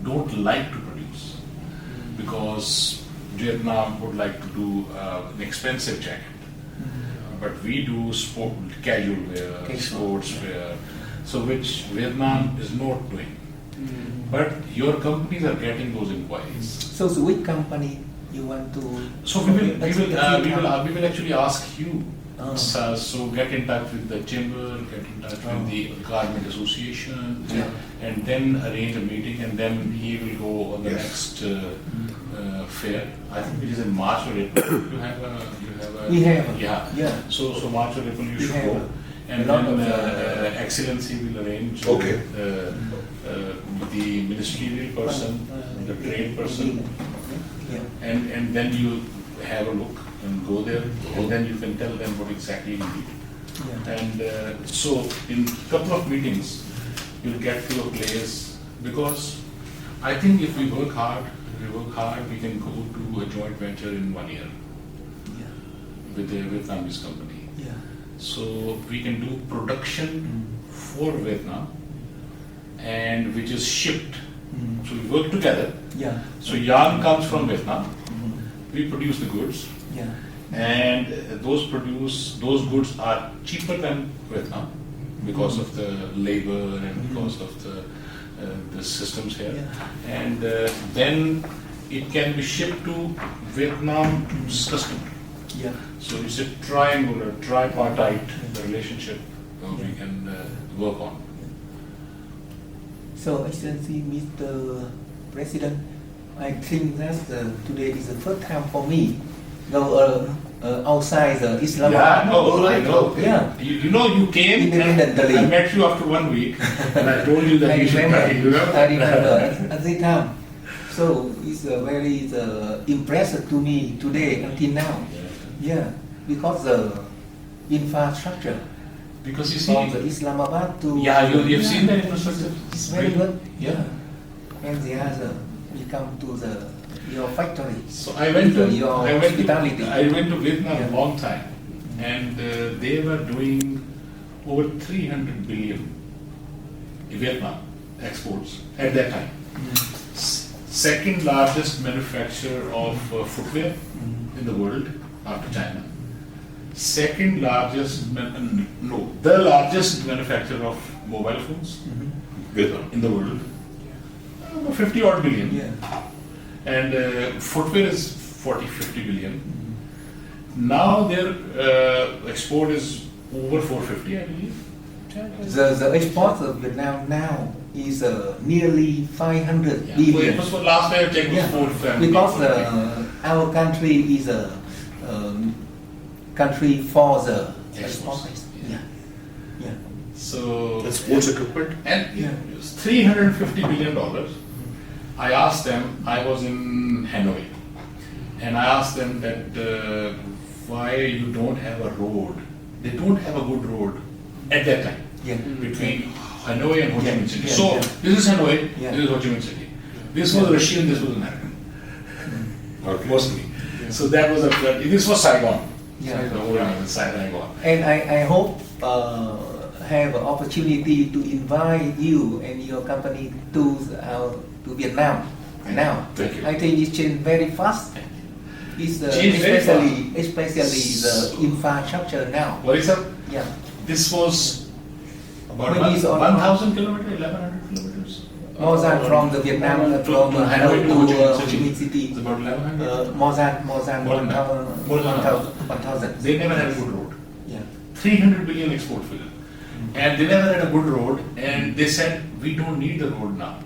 don't like to produce because Vietnam would like to do an expensive jacket, but we do sport, casual wear, sports wear, so which Vietnam is not doing. But your companies are getting those inquiries. So which company you want to? So we will actually ask you. So get in touch with the chamber, get in touch with the garment association, and then arrange a meeting, and then he will go on the next fair. I think it is in March or April. We have. Yeah. So March or April you should go, and then Excellency will arrange the ministerial person, the trade person, and then you have a look and go there, and then you can tell them what exactly you need. And so in a couple of meetings, you'll get to a place, because I think if we work hard, we can go to a joint venture in 1 year with the Vietnamese company. So we can do production for Vietnam, and which is shipped. So we work together. So yarn comes from Vietnam. We produce the goods. And those goods are cheaper than Vietnam because of the labor and because of the systems here. And then it can be shipped to Vietnam's customer. So it's a tripartite relationship we can work on. So, Excellency, Mr. President, I think that today is the first time for me go outside Islamabad. I know. You know, you came and I met you after 1 week, and I told you that you should practice. I remember at the time. So it's very impressive to me today until now. Because the infrastructure. Because you see, from the Islamabad to you've seen the infrastructure. It's very good. And the other, we come to your factory. So I went to Vietnam Yeah. a long time, and they were doing over 300 billion in Vietnam exports at that time. Second largest manufacturer of footwear in the world after China. Second largest, the largest manufacturer of mobile phones in the world. 50 odd billion. And footwear is 40-50 billion. Now their export is over 450, I believe. The export of Vietnam now is nearly 500 billion. It was last time I checked was 450. Because our country is a country for the exporters. So that's sports equipment. And it was $350 billion. I asked them, I was in Hanoi, and I asked them that why you don't have a road. They don't have a good road at that time between Hanoi and Ho Chi Minh City. So this is Hanoi, this is Ho Chi Minh City. This was Russian, this was American. Mostly. So that was this was Saigon. Saigon. And I hope have an opportunity to invite you and your company to Vietnam now. Thank you. I think it's changed very fast. It's especially the infrastructure now. What is that? This was about Maybe it's 1,000 kilometers, 1,100 kilometers. More than from the Vietnam, from Hanoi to Ho Chi Minh City. It's about 1,100. More than 1,000. They never had a good road. 300 billion export figure. And they never had a good road, and they said, we don't need the road now.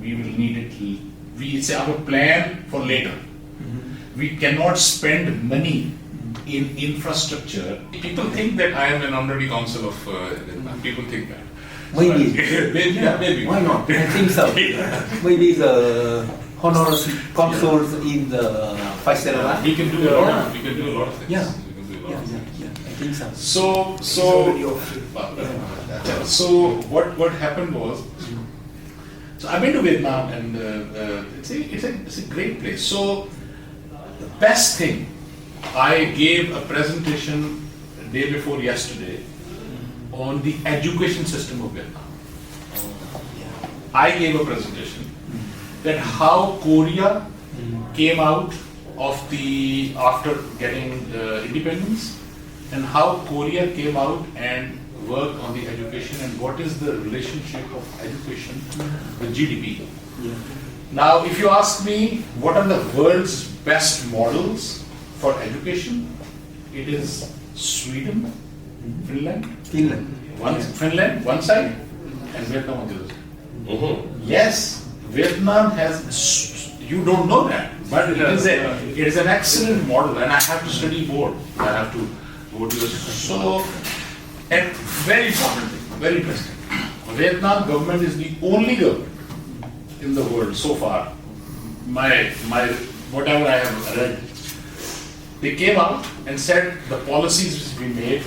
We will need it. It's our plan for later. We cannot spend money in infrastructure. People think that I am an honorary consul of Vietnam. People think that. Maybe. Maybe. Why not? I think so. Maybe the honorary consuls in the Faisal. We can do a lot. We can do a lot of things. Yeah. I think so. So what happened was, so I've been to Vietnam, and it's a great place. So the best thing, I gave a presentation day before yesterday on the education system of Vietnam. I gave a presentation, that how Korea came out of the after getting independence, and how Korea came out and worked on the education, and what is the relationship of education with GDP. Now, if you ask me what are the world's best models for education, it is Sweden, Finland, Finland one side, and Vietnam on the other side. Yes, Vietnam has. You don't know that, but it is an excellent model, and I have to study more. I have to go to so. And very important thing, very interesting. Vietnam government is the only government in the world so far. My whatever I have read, they came out and said the policies which we made.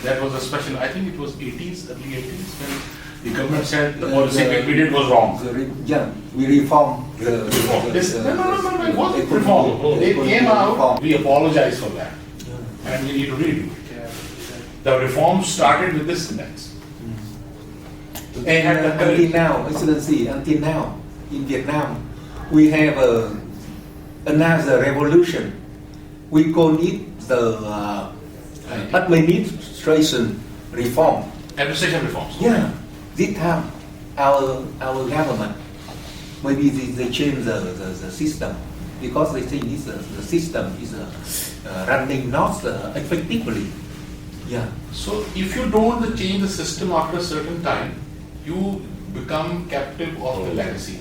That was a special. I think it was 80s, early 80s, when the government said the policy we did was wrong. We reformed the reform. No, it wasn't reform. They came out. We apologize for that, and we need to redo it. The reform started with this index. And until now, Excellency, until now, in Vietnam, we have another revolution. We call it the administration reform. Administration reforms. Yeah, this time our government maybe they change the system because they think the system is running not effectively. Yeah. So if you don't change the system after a certain time, you become captive of the legacy.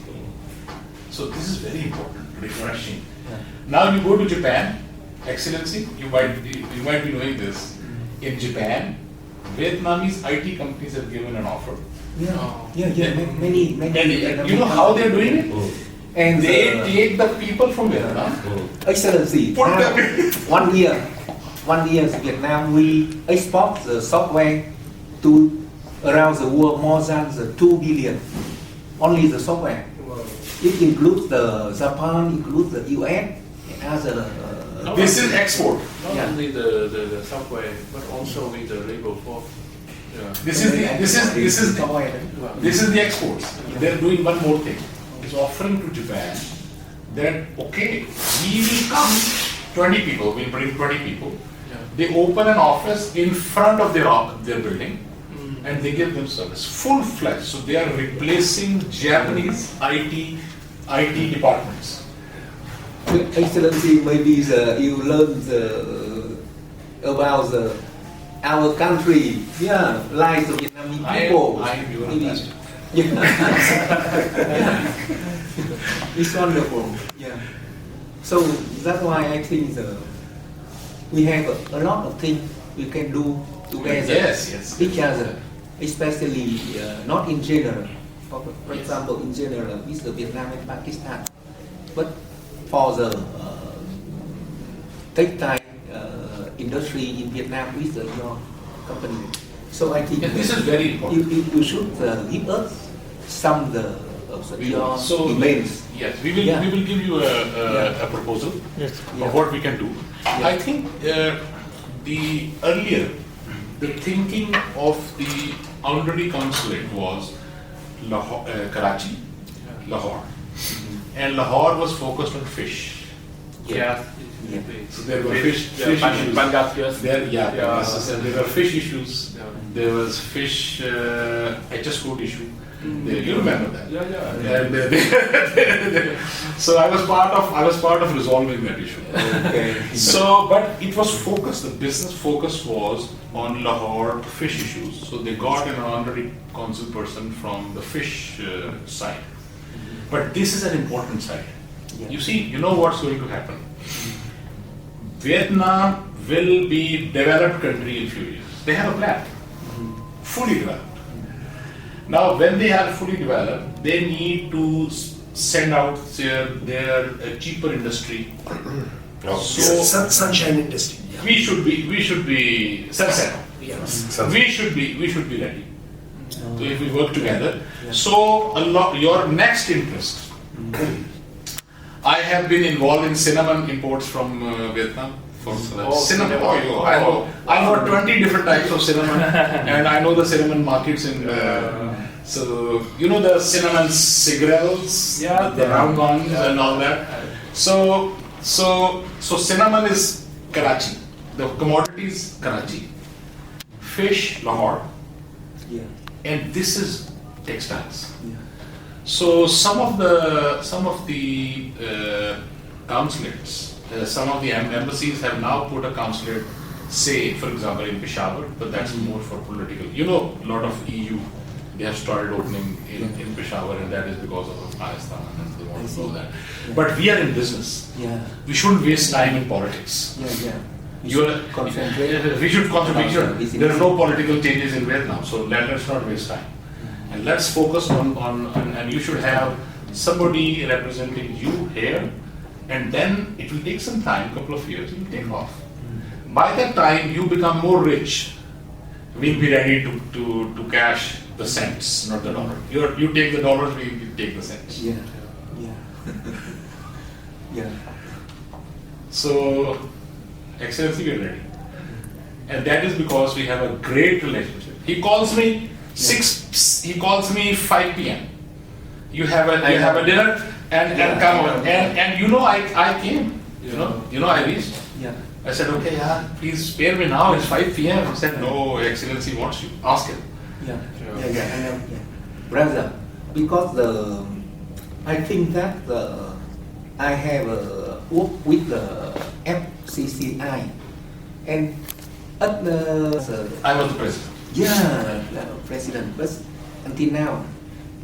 So this is very important, refreshing. Yeah. Now you go to Japan, Excellency, you might be knowing this. In Japan, Vietnamese IT companies have given an offer. Many. And you know how they're doing it? And they take the people from Vietnam. Excellency, now, 1 year Vietnam, we export the software to around the world more than the 2 billion. Only the software. It includes the Japan, includes the US, and other. This is export. Not only the software, but also with the labor force. This is the exports. They're doing one more thing. It's offering to Japan that okay, we will come 20 people. We'll bring 20 people. They open an office in front of their building, and they give them service, full-fledged. So they are replacing Japanese IT departments. Excellency, maybe you learned about our country, like the Vietnamese people. I am your best. It's wonderful. Yeah. So that's why I think we have a lot of things we can do together. Yes. Each other, especially not in general. For example, in general, with the Vietnam and Pakistan, but for the textile industry in Vietnam with your company. So I think this is very important. You should give us some your emails. Yes, we will give you a proposal of what we can do. I think the thinking of the honorary consulate was Karachi, Lahore, and Lahore was focused on fish. So there were fish issues. There were fish issues. There was fish HS code issue. You remember that? And, so I was part of resolving that issue. Okay. So, but it was focused. The business focus was on Lahore fish issues. So they got an honorary consul person from the fish side. But this is an important side. You see, you know what's going to happen. Vietnam will be developed country in few years. They have a plan, fully developed. Now, when they are fully developed, they need to send out their cheaper industry. So sunshine industry. Yeah. We should be sunset. Yes. We should be ready. So if we work together. So your next interest. I have been involved in cinnamon imports from Vietnam. Cinnamon. I know 20 different types of cinnamon, and I know the cinnamon markets in So you know the cinnamon cigarettes, Yeah. the round ones and all that. So cinnamon is Karachi. The commodity is Karachi. Fish, Lahore, Yeah. and this is textiles. Yeah. So some of the consulates, some of the embassies have now put a consulate, say for example in Peshawar, but that's more for political. You know, a lot of EU, they have started opening in Peshawar, and that is because of Afghanistan, and they want to know that. Yeah. But we are in business. Yeah. We shouldn't waste time in politics. Yeah. Yeah. Concentrate. We should concentrate. There are no political changes in Vietnam, so let's not waste time. And let's focus on and you should have somebody representing you here, and then it will take some time, couple of years, it will take off. By that time, you become more rich. We'll be ready to cash the cents, not the dollar. You take the dollars, we take the cents. Yeah. Yeah. Yeah. So, Excellency, we're ready. And that is because we have a great relationship. He calls me 5 p.m. You have a dinner and come on. And you know I came. You know I reached. Yeah. I said, okay, please spare me now. It's 5 p.m. He said, no, Excellency wants you. Ask him. Yeah. I know. Yeah. Brother, because I think that I have worked with the FCCI and at I was the president. president, but until now,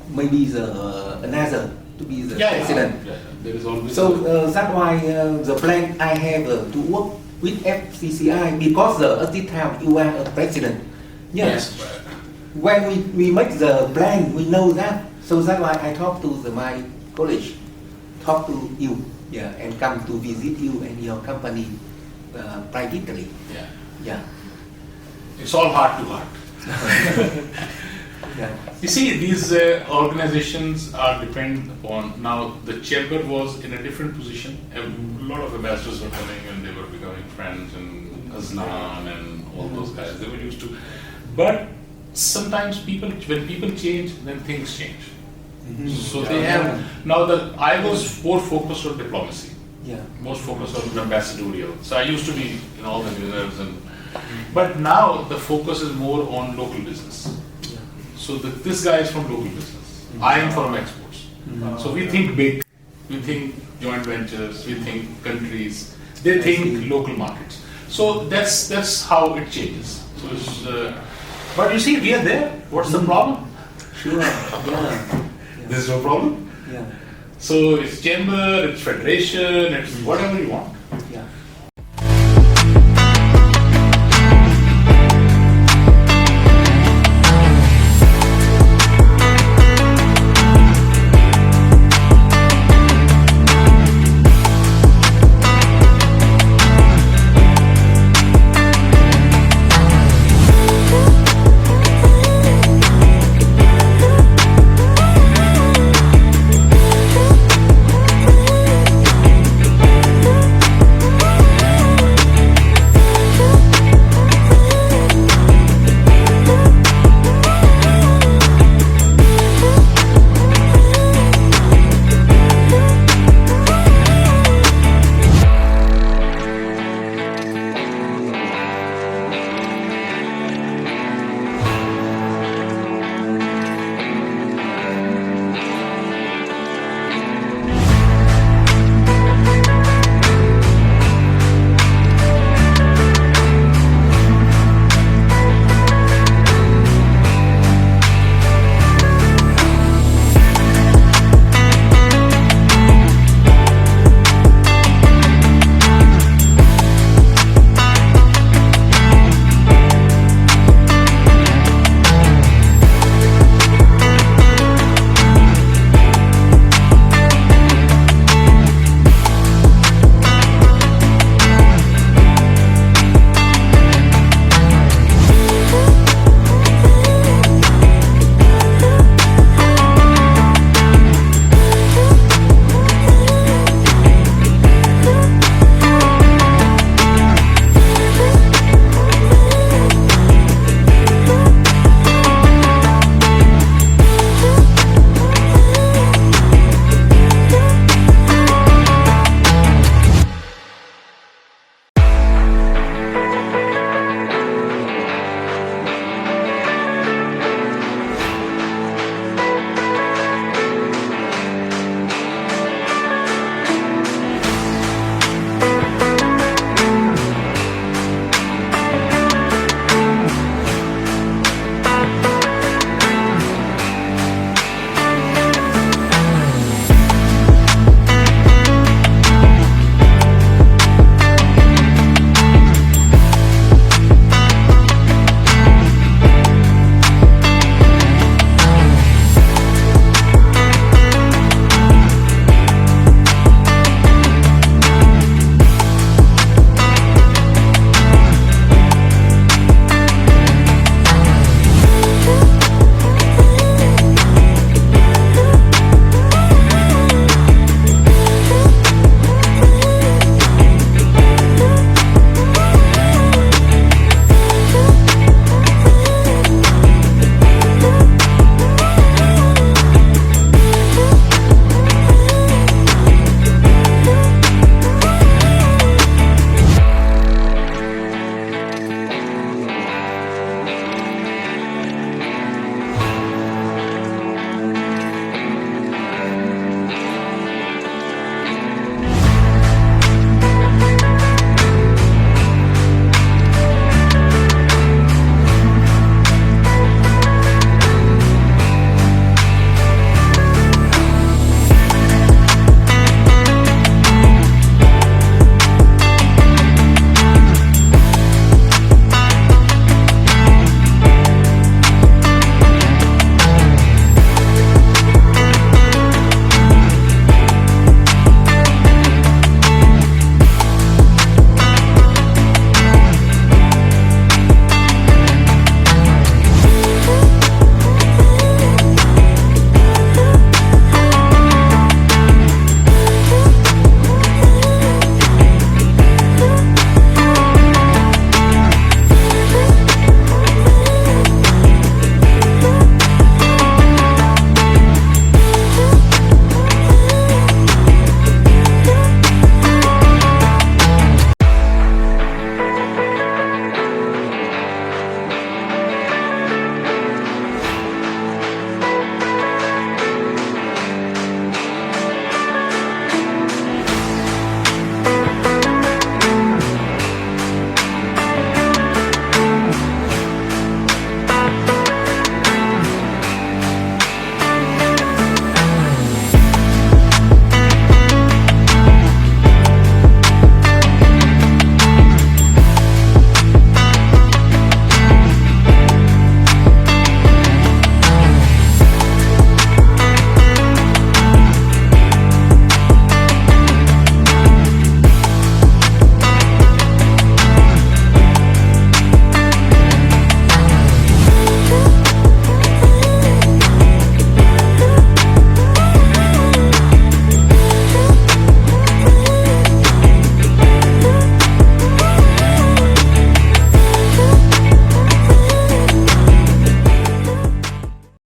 maybe another to be the president. Yeah. There is always So that's why the plan I have to work with FCCI because at this time you are a president. yes. When we make the plan, we know that. So that's why I talk to my college, talk to you, and come to visit you and your company privately. Yeah. Yeah. It's all heart to heart. Yeah. You see, these organizations are dependent upon, now the chamber was in a different position. A lot of ambassadors were coming and they were becoming friends, and Azlan and all those guys, they were used to. But sometimes when people change, then things change. So they have, now I was more focused on diplomacy, most focused on ambassadorial. So I used to be in all the dinners, but now the focus is more on local business. So this guy is from local business. I am from exports. So we think big, we think joint ventures, we think countries, they think local markets. So that's how it changes. So it's, but you see, we are there. What's the problem? Sure. Yeah. There's no problem. Yeah. So it's chamber, it's federation, it's whatever you want.